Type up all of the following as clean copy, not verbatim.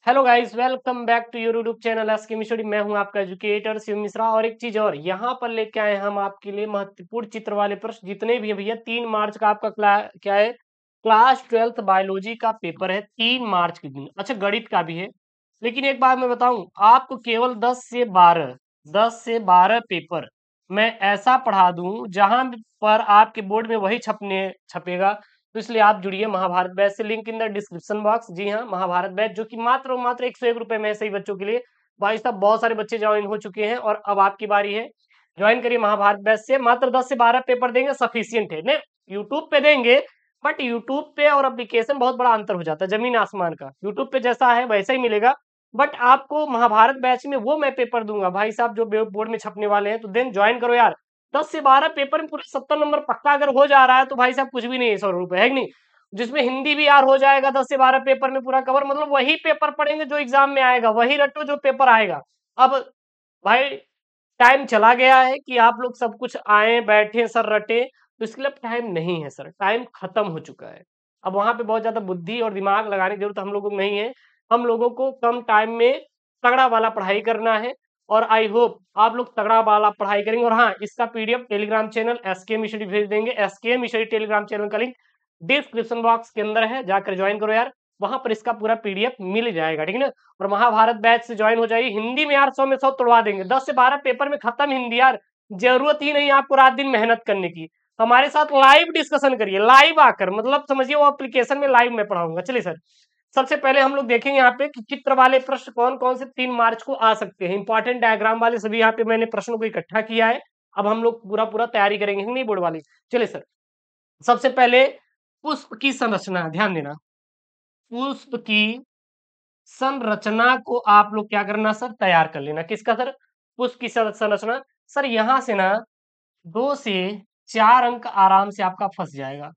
Hello guys, welcome back to your YouTube channel SK Mishori. मैं हूं आपका एजुकेटर शिव मिश्रा। और एक चीज और यहाँ पर लेके आए हम आपके लिए महत्वपूर्ण चित्र वाले प्रश्न जितने भी हैं भैया। 3 मार्च का आपका क्या है, क्लास 12th बायोलॉजी का पेपर है 3 मार्च के दिन। अच्छा, गणित का भी है। लेकिन एक बात मैं बताऊं, आपको केवल 10 से 12 पेपर मैं ऐसा पढ़ा दूं जहां पर आपके बोर्ड में वही छपेगा। तो इसलिए आप जुड़िए महाभारत बैच से, link in the description box. जी हाँ, महाभारत बैच जो कि मात्र और मात्र 101 रुपए में है सही बच्चों के लिए। भाई साहब, बहुत सारे बच्चे ज्वाइन हो चुके हैं और अब आपकी बारी है। ज्वाइन करिए महाभारत बैच से। मात्र 10 से 12 पेपर देंगे, सफिशियंट है। नहीं, यूट्यूब पे देंगे, बट यूट्यूब पे और एप्लीकेशन बहुत बड़ा अंतर हो जाता है, जमीन आसमान का। यूट्यूब पे जैसा है वैसा ही मिलेगा, बट आपको महाभारत बैच में वो मैं पेपर दूंगा भाई साहब जो बोर्ड में छपने वाले हैं। तो देन ज्वाइन करो यार। 10 से 12 पेपर में पूरे 70 नंबर पक्का अगर हो जा रहा है तो भाई साहब कुछ भी नहीं है, 100 रुपए है कि नहीं। जिसमें हिंदी भी यार हो जाएगा 10 से 12 पेपर में पूरा कवर। मतलब वही पेपर पढ़ेंगे जो एग्जाम में आएगा, वही रटो जो पेपर आएगा। अब भाई, टाइम चला गया है कि आप लोग सब कुछ आए बैठे सर रटे, तो इसके लिए अब टाइम नहीं है सर, टाइम खत्म हो चुका है। अब वहां पे बहुत ज्यादा बुद्धि और दिमाग लगाने की जरूरत हम लोगों को नहीं है। हम लोगों को कम टाइम में तगड़ा वाला पढ़ाई करना है। और आई होप आप लोग तगड़ा वाला पढ़ाई करेंगे। और हाँ, इसका पीडीएफ टेलीग्राम चैनल एसके मिशरी भेज देंगे। एसके मिशरी टेलीग्राम चैनल का लिंक डिस्क्रिप्शन बॉक्स के अंदर है, जाकर ज्वाइन करो यार। वहां पर इसका पूरा पीडीएफ मिल जाएगा, ठीक है ना। और महाभारत बैच से ज्वाइन हो जाइए। हिंदी में यार 100 में 100 तोड़वा देंगे। 10 से 12 पेपर में खत्म हिंदी यार। जरूरत ही नहीं आपको रात दिन मेहनत करने की। हमारे साथ लाइव डिस्कशन करिए, लाइव आकर, मतलब समझिए वो एप्लीकेशन में लाइव में पढ़ाऊंगा। चलिए सर, सबसे पहले हम लोग देखेंगे यहाँ पे कि चित्र वाले प्रश्न कौन कौन से 3 मार्च को आ सकते हैं। इंपॉर्टेंट डायग्राम वाले सभी यहाँ पे मैंने प्रश्नों को इकट्ठा किया है। अब हम लोग पूरा पूरा तैयारी करेंगे हिंदी बोर्ड वाली। चलिए सर, सबसे पहले पुष्प की संरचना ध्यान देना। पुष्प की संरचना को आप लोग क्या करना सर, तैयार कर लेना। किसका सर, पुष्प की संरचना। सर यहां से ना 2 से 4 अंक आराम से आपका फंस जाएगा।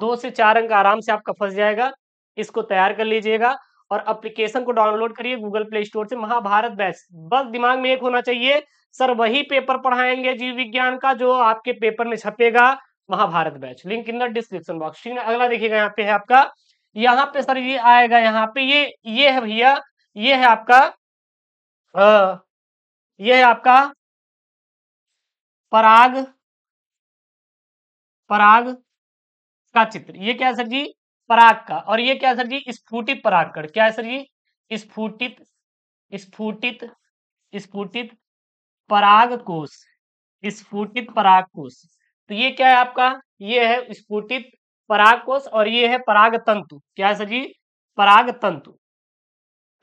2 से 4 अंक आराम से आपका फंस जाएगा। इसको तैयार कर लीजिएगा और एप्लीकेशन को डाउनलोड करिए गूगल प्ले स्टोर से, महाभारत बैच। बस दिमाग में एक होना चाहिए, सर वही पेपर पढ़ाएंगे जीव विज्ञान का जो आपके पेपर में छपेगा, Mahabharat batch. Link in the description box, ठीक है। अगला देखिएगा, यहाँ पे है आपका, यहाँ पे सर ये आएगा, यहाँ पे ये है भैया, ये है आपका ये है आपका पराग पराग का चित्र। ये क्या है सर जी, पराग का। और ये क्या है सर जी, स्फुटित परागकण। क्या है सर जी, स्फुटित स्फुटित स्फुटित पराग कोश, स्फुटित पराग कोश। तो ये क्या है आपका, ये है स्फुटित पराग कोश और ये है पराग तंतु। क्या है सर जी, पराग तंतु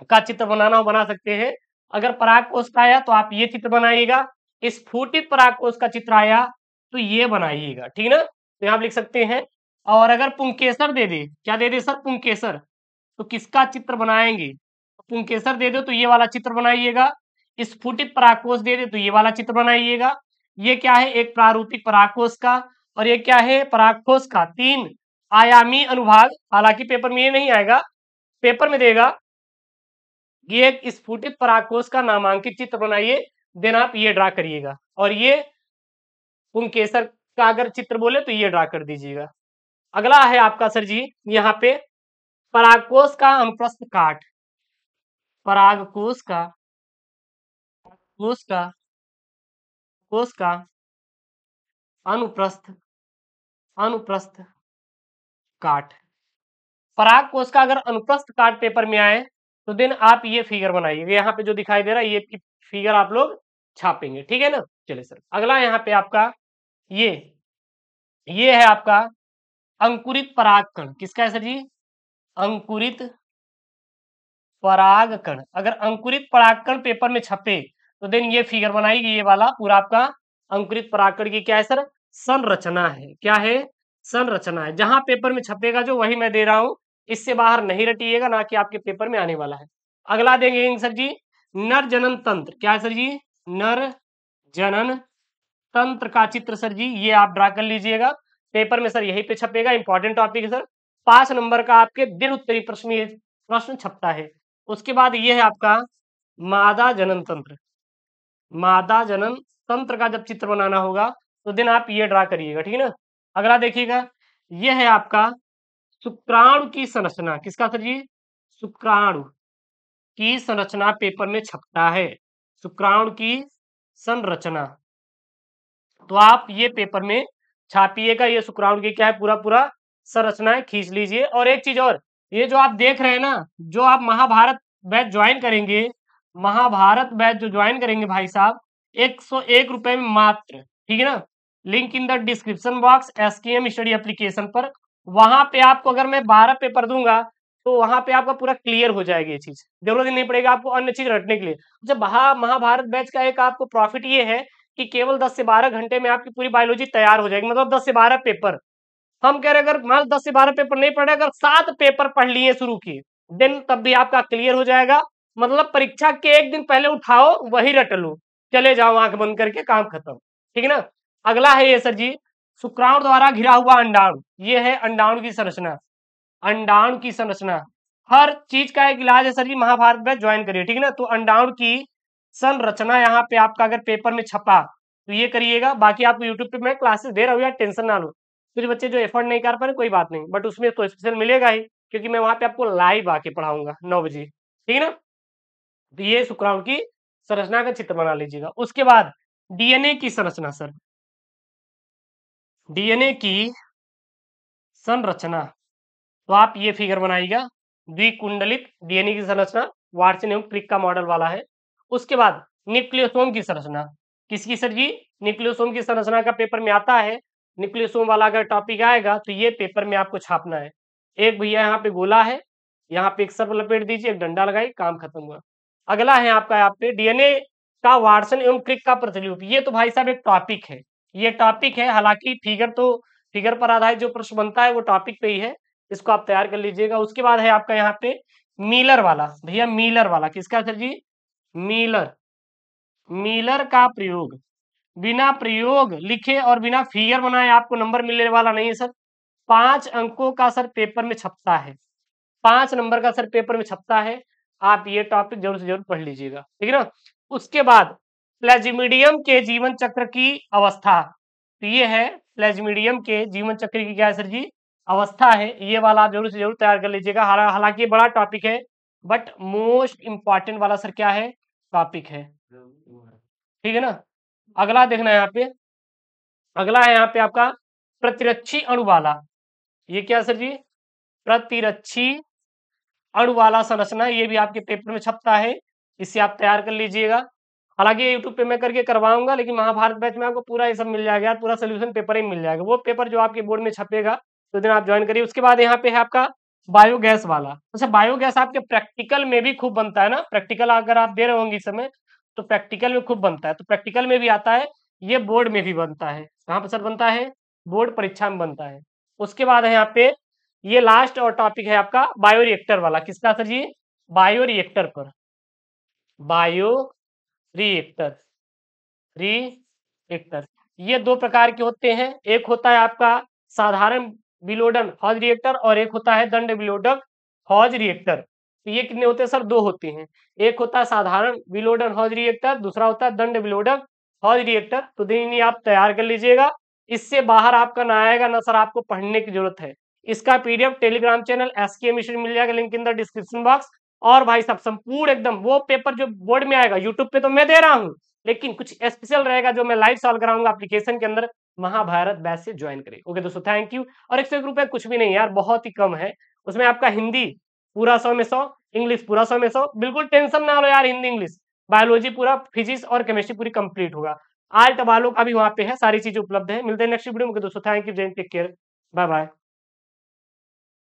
का चित्र बनाना हो बना सकते हैं। अगर पराग कोश का आया तो आप ये चित्र बनाइएगा। स्फुटित पराग कोश का चित्र आया तो ये बनाइएगा, ठीक है ना। तो यहाँ आप लिख सकते हैं। और अगर पुंकेसर दे दे, क्या दे दे सर, पुंकेसर, तो किसका चित्र बनाएंगे। पुंकेसर दे दो तो ये वाला चित्र बनाइएगा। स्फुटित परागकोश दे दे तो ये वाला चित्र बनाइएगा। ये क्या है, एक प्रारूपिक परागकोश का, और ये क्या है, परागकोश का 3 आयामी अनुभाग। हालांकि पेपर में ये नहीं आएगा, पेपर में देगा ये एक स्फुटित परागकोश का नामांकित चित्र बनाइए। देन आप ये ड्रा करिएगा। और ये पुंकेसर का अगर चित्र बोले तो ये ड्रा कर दीजिएगा। अगला है आपका सर जी, यहाँ पे परागकोश का अनुप्रस्थ काट। परागकोश का कोश का कोश का अनुप्रस्थ अनुप्रस्थ काट। परागकोश का अगर अनुप्रस्थ काट पेपर में आए तो देन आप ये फिगर बनाइएगा। यहाँ पे जो दिखाई दे रहा है ये फिगर आप लोग छापेंगे, ठीक है ना। चलिए सर, अगला यहाँ पे आपका ये ये है आपका अंकुरित परागकण। किसका है सर जी, अंकुरित परागकण। अगर अंकुरित परागकण पेपर में छपे तो देन ये फिगर बनाएगी, ये वाला पूरा आपका अंकुरित परागकण की क्या है सर, संरचना है। क्या है, संरचना है। जहां पेपर में छपेगा जो वही मैं दे रहा हूं, इससे बाहर नहीं रटिएगा, ना कि आपके पेपर में आने वाला है। अगला देंगे सर जी, नर जनन तंत्र। क्या है सर जी, नर जनन तंत्र का चित्र सर जी ये आप ड्रा कर लीजिएगा। पेपर में सर यही पे छपेगा, इंपॉर्टेंट टॉपिक है सर। 5 नंबर का आपके दीर्घ उत्तरी प्रश्न छपता है। उसके बाद ये है आपका मादा जनन तंत्र। मादा जनन तंत्र का जब चित्र बनाना होगा तो दिन आप ये ड्रा करिएगा, ठीक है ना। अगला देखिएगा, ये है आपका शुक्राणु की संरचना। किसका सर जी, शुक्राणु। की संरचना पेपर में छपता है, शुक्राणु की संरचना, तो आप ये पेपर में छापिएगा। ये शुक्राणु की क्या है, पूरा पूरा संरचनाएं खींच लीजिए। और एक चीज और, ये जो आप देख रहे हैं ना, जो आप महाभारत बैच ज्वाइन करेंगे, महाभारत बैच जो ज्वाइन करेंगे भाई साहब, 101 रुपए में मात्र, ठीक है ना। Link in the description box, SKM study application पर। वहां पे आपको अगर मैं 12 पेपर दूंगा तो वहां पे आपका पूरा क्लियर हो जाएगी ये चीज, जरूरत ही नहीं पड़ेगा आपको अन्य चीज रटने के लिए। जब महाभारत बैच का एक आपको प्रॉफिट ये है कि केवल 10 से 12 घंटे में आपकी पूरी बायोलॉजी तैयार हो जाएगी, मतलब 10 से 12 पेपर। हम कह रहे अगर मान 10 से 12 पेपर नहीं पढ़े, अगर 7 पेपर पढ़ लिए शुरू किए दिन, तब भी आपका क्लियर हो जाएगा। मतलब परीक्षा के एक दिन पहले उठाओ, वही रट लो, चले जाओ आंख बंद करके, काम खत्म, ठीक है ना। अगला है ये सर जी, शुक्राणु द्वारा घिरा हुआ अंडाणु। ये है अंडाणु की संरचना, अंडाणु की संरचना। हर चीज का एक इलाज है सर जी, महाभारत बैच ज्वाइन करिए, ठीक है ना। तो अंडाणु की संरचना यहाँ पे आपका अगर पेपर में छपा तो ये करिएगा। बाकी आपको यूट्यूब पे मैं क्लासेस दे रहा हूँ यार, टेंशन ना लो। कुछ बच्चे जो एफर्ट नहीं कर पा रहे कोई बात नहीं, बट उसमें तो स्पेशल मिलेगा ही, क्योंकि मैं वहां पे आपको लाइव आके पढ़ाऊंगा 9 बजे, ठीक है ना। तो ये शुक्राणु की संरचना का चित्र बना लीजिएगा। उसके बाद डीएनए की संरचना सर, डीएनए की संरचना, तो आप ये फिगर बनाइएगा, द्विकुंडलित डीएनए की संरचना, वाटसन एवं क्रिक का मॉडल वाला है। उसके बाद न्यूक्लियोसोम की संरचना, किसकी सर जी, न्यूक्लियोसोम की संरचना का पेपर में आता है। न्यूक्लियोसोम वाला अगर टॉपिक आएगा तो ये पेपर में आपको छापना है। एक भैया यहाँ पे गोला है, यहाँ पे एक सर्प लपेट दीजिए, एक डंडा लगाई, काम खत्म हुआ। अगला है आपका यहाँ पे डीएनए का वाटसन एवं क्रिक का प्रतिरूप। ये तो भाई साहब एक टॉपिक है, ये टॉपिक है, हालांकि फिगर पर आधारित जो प्रश्न बनता है वो टॉपिक पे ही है, इसको आप तैयार कर लीजिएगा। उसके बाद है आपका यहाँ पे मीलर वाला, भैया मीलर वाला किसका सर जी, मीलर, मीलर का प्रयोग, बिना प्रयोग लिखे और बिना फिगर बनाए आपको नंबर मिलने वाला नहीं है सर। 5 अंकों का सर पेपर में छपता है, 5 नंबर का सर पेपर में छपता है। आप ये टॉपिक जरूर से जरूर पढ़ लीजिएगा, ठीक है ना। उसके बाद प्लेज्यूमिडियम के जीवन चक्र की अवस्था, तो ये है प्लेज्यूमिडियम के जीवन चक्र की क्या है सर जी, अवस्था है। ये वाला आप जरूर से जरूर तैयार कर लीजिएगा। हालांकि बड़ा टॉपिक है, बट मोस्ट इंपॉर्टेंट वाला सर क्या है, टॉपिक है, ठीक है ना। अगला देखना है यहाँ पे, अगला है यहाँ पे आपका प्रतिरक्षी अणु वाला। ये क्या सर जी, प्रतिरक्षी अणु वाला संरचना, ये भी आपके पेपर में छपता है, इससे आप तैयार कर लीजिएगा। हालांकि यूट्यूब पे मैं करके करवाऊंगा, लेकिन महाभारत बैच में आपको पूरा ये सब मिल जाएगा, पूरा सोल्यूशन पेपर ही मिल जाएगा। वो पेपर जो आपके बोर्ड में छपेगा तो दिन आप ज्वाइन करिए। उसके बाद यहाँ पे है आपका बायोगैस वाला। अच्छा, बायोगैस आपके प्रैक्टिकल में भी खूब बनता है ना, प्रैक्टिकल अगर आप दे रहे होंगे इस समय तो प्रैक्टिकल में खूब बनता है, तो प्रैक्टिकल में भी आता है, ये बोर्ड में भी बनता है। कहाँ पर सर बनता है, बोर्ड परीक्षा में बनता है। उसके बाद है यहाँ पे ये लास्ट और टॉपिक है आपका बायोरिएक्टर वाला, किसका सर जी, बायोरिएक्टर पर, बायो रिएक्टर, रिएक्टर। ये 2 प्रकार के होते हैं, एक होता है आपका साधारण विलोडन हॉज रिएक्टर और एक होता है दंड विलोडक हॉज रिएक्टर। तो ये कितने होते हैं सर, 2 होते हैं, एक होता है साधारण विलोडन हॉज रिएक्टर, दूसरा होता है दंड विलोडक हॉज रिएक्टर। तो दिन आप तैयार कर लीजिएगा, इससे बाहर आपका ना आएगा ना सर, आपको पढ़ने की जरूरत है। इसका PDF Telegram channel SKM study मिल जाएगा, link in the description box. और भाई साहब संपूर्ण एकदम वो पेपर जो बोर्ड में आएगा, यूट्यूब पे तो मैं दे रहा हूँ, लेकिन कुछ स्पेशल रहेगा जो मैं लाइव सॉल्व कराऊंगा एप्लीकेशन के अंदर, महाभारत बैच से ज्वाइन करें। ओके दोस्तों, थैंक यू। और 101 रुपए कुछ भी नहीं यार, बहुत ही कम है। उसमें आपका हिंदी पूरा 100 में 100, इंग्लिश पूरा 100 में 100, बिल्कुल टेंशन ना लो यार, हिंदी इंग्लिश बायोलॉजी पूरा, फिजिक्स और केमिस्ट्री पूरी कंप्लीट होगा। आर्ट वालों का भी वहां पे है, सारी चीजें उपलब्ध है। मिलते हैं नेक्स्ट वीडियो में दोस्तों, thank you, take care, bye bye.